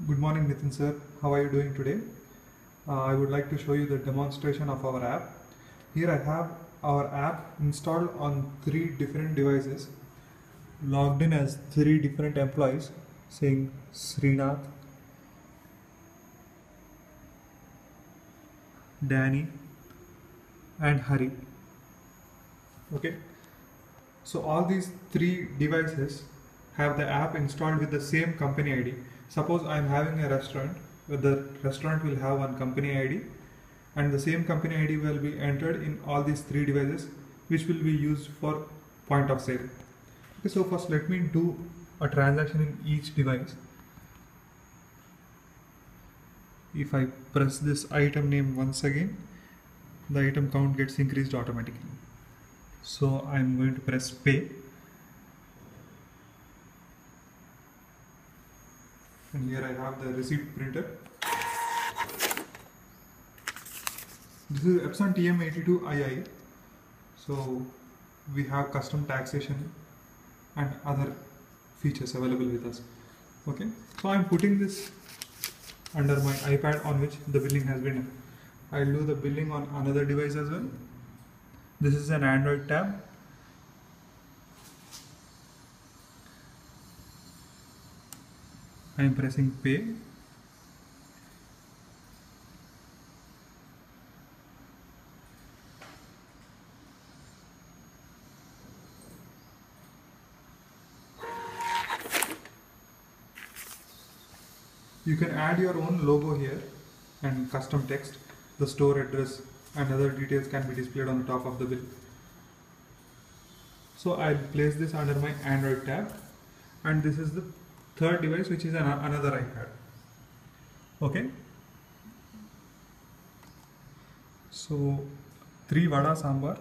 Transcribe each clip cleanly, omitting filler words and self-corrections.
Good morning, Nitin sir. How are you doing today? I would like to show you the demonstration of our app. Here I have our app installed on 3 different devices, logged in as 3 different employees, saying Srinath, Danny, and Hari. Okay, so all these 3 devices have the app installed with the same company ID. Suppose I am having a restaurant, the restaurant will have one company ID, and the same company ID will be entered in all these 3 devices, which will be used for point of sale. Okay, so first let me do a transaction in each device. If I press this item name once again, the item count gets increased automatically. So I'm going to press pay. And here I have the receipt printer. This is Epson TM82II. So we have custom taxation and other features available with us. Okay, so I'm putting this under my iPad on which the billing has been done. I'll do the billing on another device as well. This is an Android tab. I am pressing pay. You can add your own logo here and custom text. The store address and other details can be displayed on the top of the bill. So I'll place this under my Android tab, and this is the third device, which is another iPad. Okay, so 3 vada sambar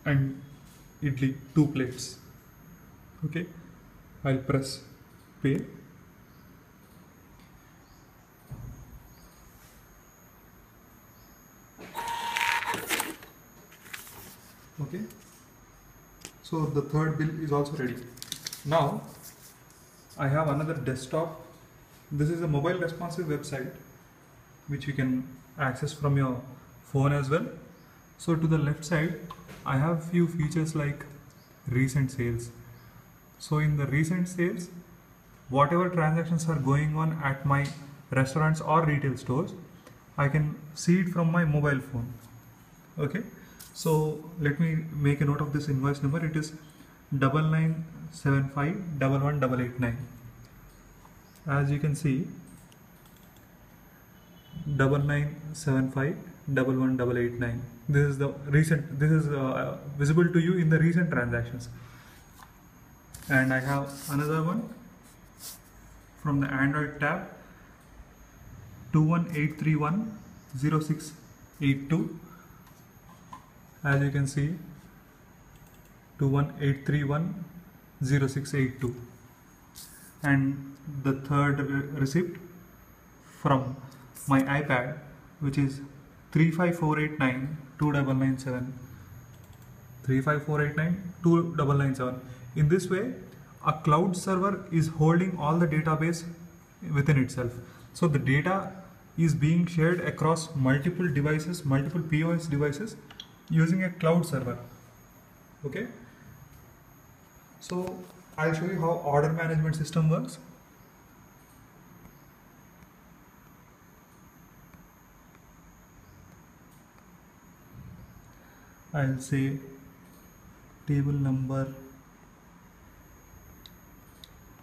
and idli, 2 plates. Okay, I'll press pay. Okay, so the third bill is also ready. Now I have another desktop. This is a mobile responsive website which you can access from your phone as well. So to the left side I have few features like recent sales. So in the recent sales, whatever transactions are going on at my restaurants or retail stores, I can see it from my mobile phone. Okay, so let me make a note of this invoice number. It is 9975111889. As you can see, 9975111889. This is the recent. This is visible to you in the recent transactions. And I have another one from the Android tab, 218310682. As you can see, 218310682. And the third receipt from my iPad, which is 35489 2997. 35489 2997. In this way, a cloud server is holding all the database within itself. So the data is being shared across multiple devices, multiple POS devices, using a cloud server. Okay, so I'll show you how order management system works. I'll say table number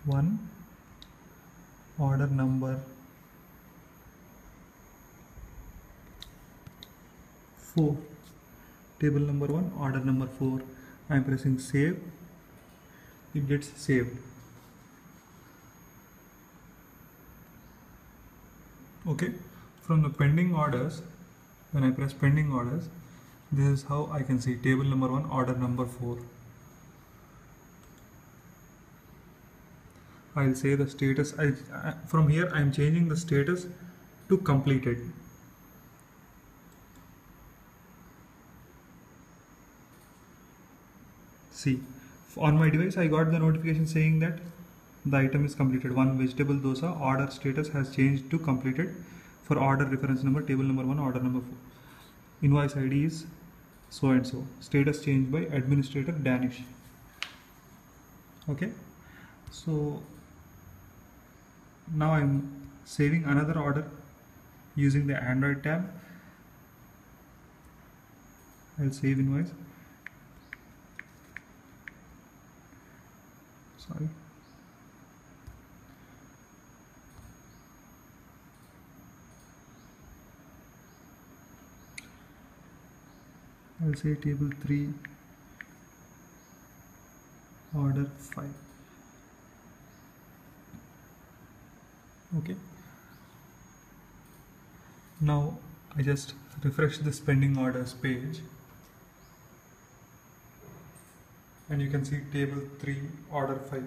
1, order number 4. Table number 1, order number 4. I am pressing save. It gets saved. Okay, from the pending orders, when I press pending orders, this is how I can see table number 1, order number 4. I'll say the status. From here I am changing the status to completed. See, on my device I got the notification saying that the item is completed. One vegetable dosa, order status has changed to completed. For order reference number, table number 1, order number 4. Invoice ID is so and so. Status changed by administrator Danish. Okay, so now I'm saving another order using the Android tab. I'll save invoice. Sorry. I'll say table 3, order 5. Okay. Now I just refresh this pending orders page, and you can see table 3, order 5.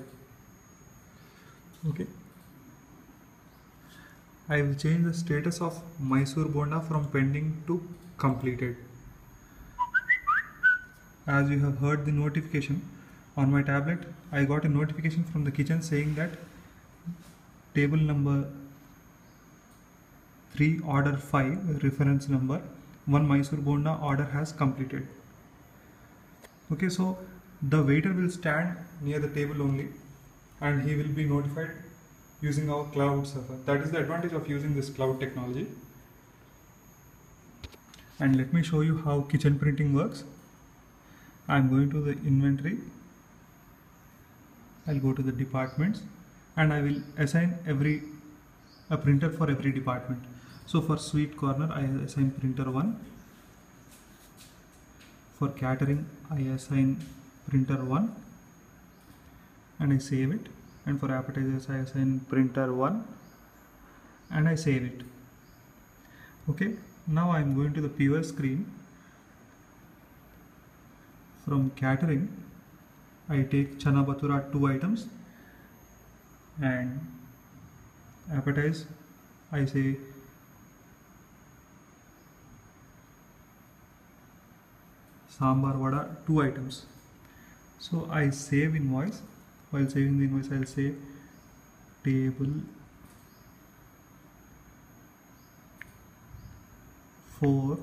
Okay. I will change the status of Mysore Bonda from pending to completed. As you have heard the notification on my tablet, I got a notification from the kitchen saying that table number 3, order 5, reference number 1 Mysore Bonda order has completed. Okay, so the waiter will stand near the table only, and he will be notified using our cloud server. That is the advantage of using this cloud technology. And let me show you how kitchen printing works. I am going to the inventory. I'll go to the departments, and I will assign a printer for every department. So for sweet corner, I assign printer 1. For catering, I assign printer 1, and I save it. And for appetizers, I assign printer 1, and I save it. Okay, now I am going to the POS screen. From catering, I take chana bhatura 2 items, and appetize, I say sambar vada 2 items. So I save invoice. While saving the invoice, I'll say table 4,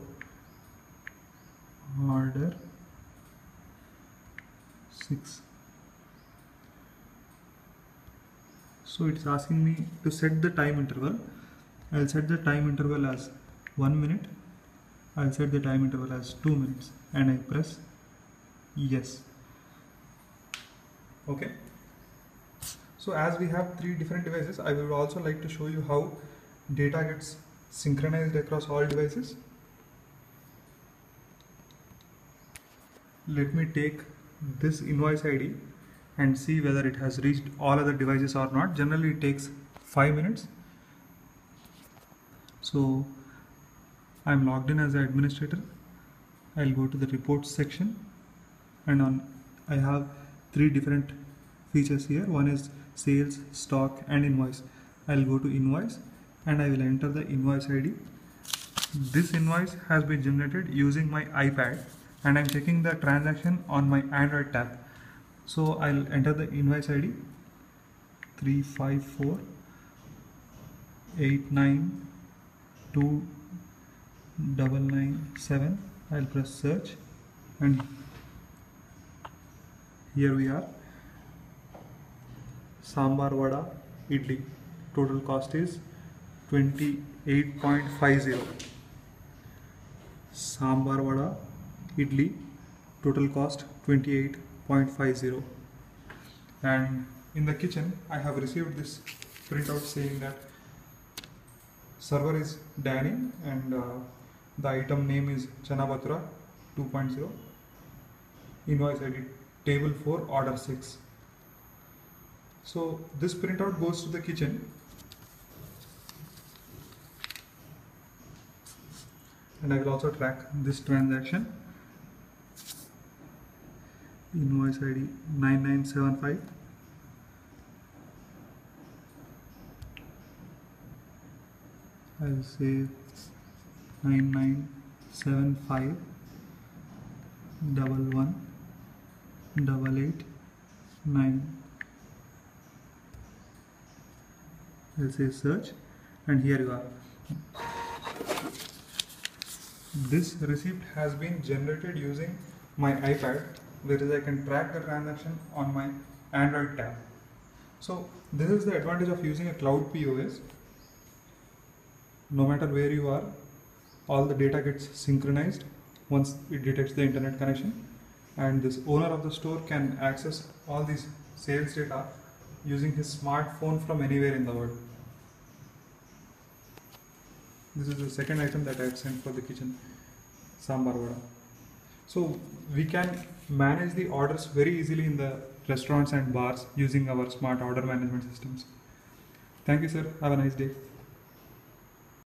order 6. So it's asking me to set the time interval. I'll set the time interval as 1 minute. I'll set the time interval as 2 minutes, and I press yes. Okay. So as we have 3 different devices, I would also like to show you how data gets synchronized across all devices. Let me take this invoice ID and see whether it has reached all other devices or not. Generally it takes 5 minutes. So I'm logged in as an administrator. I'll go to the reports section, and I have 3 different features here. One is sales, stock, and invoice. I'll go to invoice, and I will enter the invoice ID. This invoice has been generated using my iPad, and I'm checking the transaction on my Android tab. So I'll enter the invoice ID 354,892,997. I'll press search, and here we are. Sambar vada idli. Total cost is 28.50. Sambar vada idli. Total cost 28.50. And in the kitchen, I have received this printout saying that server is Danny, and the item name is chana bhatura 2.0. Invoice ID table 4, order 6. So this printout goes to the kitchen, and I will also track this transaction. Invoice ID 9975. I will say 9975 11 889. I'll say search, and here you are. This receipt has been generated using my iPad, whereas I can track the transaction on my Android tab. So this is the advantage of using a cloud POS. No matter where you are, all the data gets synchronized once it detects the internet connection, and this owner of the store can access all these sales data using his smartphone from anywhere in the world. This is the second item that I have sent for the kitchen, sambar vada. So we can manage the orders very easily in the restaurants and bars using our smart order management systems. Thank you, sir. Have a nice day.